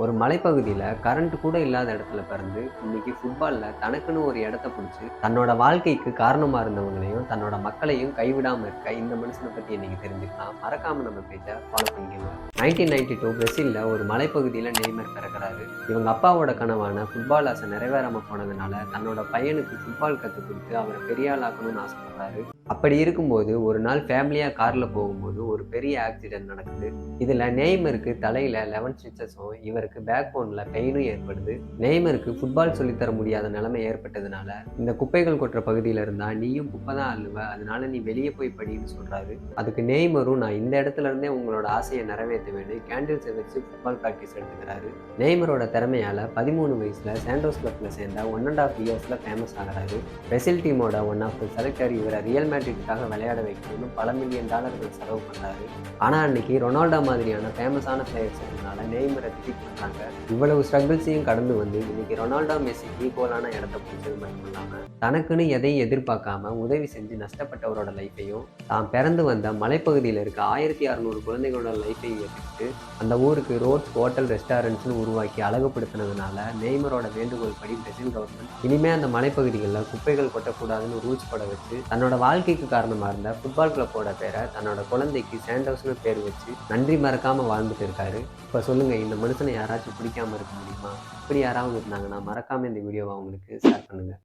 ஒரு மலைப்பகுதியில கரண்ட் கூட இல்லாத இடத்துல பிறந்து, இன்னைக்கு ஃபுட்பால்ல தனக்குன்னு ஒரு இடத்த புடிச்சு, தன்னோட வாழ்க்கைக்கு காரணமா இருந்தவங்களையும், தன்னோட மக்களையும் கைவிடாம இருக்க இந்த மனுஷன பத்தி இன்னைக்கு தெரிஞ்சுக்கலாம். மறக்காம நம்ம பேஜ ஃபாலோ பண்ணிக்கங்க. 1992 பிரேசில்ல ஒரு மலைப்பகுதியில நெய்மர் பிறக்குறாரு. இவங்க அப்பாவோட கனவான ஃபுட்பால் ஆசை நிறைவேறாம போனதுனால, தன்னோட பையனுக்கு ஃபுட்பால் கத்துக் குடுத்து அவர பெரிய ஆளாக்கணும்னு ஆசைப்படுறாரு. அப்படி இருக்கும்போது, ஒரு நாள் ஃபேமிலியா கார்ல போகும்போது ஒரு பெரிய ஆக்சிடென்ட் நடக்குது. இதுல நெய்மருக்கு தலையில 11 ஸ்டிச்சஸும், இவருக்கு பேக் போன்ல பெயினும் ஏற்படுது. நெய்மருக்கு ஃபுட்பால் சொல்லித் தர முடியாத நிலைமை ஏற்பட்டதுனால, இந்த குப்பைகள் கொட்டுற பகுதியில இருந்தா நீயும் குப்பை தான் அள்ளுவ, அதனால நீ வெளியே போய் படின்னு சொல்றாரு. அதுக்கு நெய்மரும் நான் இந்த இடத்துல இருந்தே உங்களோட ஆசையை நிறைவேற்றுவேன்னு கேண்டில்ஸை வச்சு ஃபுட்பால் பிராக்டிஸ் எடுத்துக்கிறாரு. நெய்மரோட திறமையால 13 வயசுல சாண்டோஸ் கிளப்ல சேர்ந்த 1½ இயர்ஸ்ல ஃபேமஸ் ஆகிறாரு. பிரேசில் டீமோட ஒன் ஆஃப் த செலக்டர் இவரை ரியல் மேட்ரிட்காக விளையாட வைக்கணும்னு பல மில்லியன் டாலர்கள் செலவு பண்றாரு. ஆனா அன்னைக்கு ரொனால்டோ மாதிரியான ஃபேமஸான பிளேயர்ஸ் இருந்தனால நெய்மரை ட்வீட் பண்றாங்க. இவ்வளவு ஸ்ட்ரகிள்ஸையும் கடந்து வந்து இன்னைக்கு ரொனால்டோ மெஸ்ஸிக்கு ஈக்குவலான இடத்த பிடிச்சது மட்டும் இல்லாம தனக்குன்னு எதையும் எதிர்பார்க்காம உதவி செஞ்சு நஷ்டப்பட்டவரோட லைஃபையும், தான் பிறந்து வந்த மலைப்பகுதியில் இருக்க 1600 குழந்தைகளோட லைஃபையும் ஏற்றுக்கிட்டு அந்த ஊருக்கு ரோட்ஸ், ஹோட்டல், ரெஸ்டாரண்ட்ஸ்னு உருவாக்கி அழகுபடுத்தினதுனால நெய்மரோட வேண்டுகோள் படி பிரேசில் கவர்மெண்ட் இனிமே அந்த மலைப்பகுதிகளில் குப்பைகள் கொட்டக்கூடாதுன்னு ரூல்ஸ் போட வச்சு தன்னோட வாழ்க்கைக்கு காரணமா இருந்த ஃபுட்பால் கிளப்போட பேரை தன்னோட குழந்தைக்கு சாண்டோஸ்னு பேர் வச்சு நன்றி மறக்காம வாழ்ந்துட்டு இருக்காரு. இப்ப சொல்லுங்க, இந்த மனுஷனை யாராச்சும் பிடிக்காம இருக்க முடியுமா? இப்படி யாராவது இருந்தாங்கன்னா மறக்காம இந்த வீடியோவை அவங்களுக்கு ஷேர் பண்ணுங்க.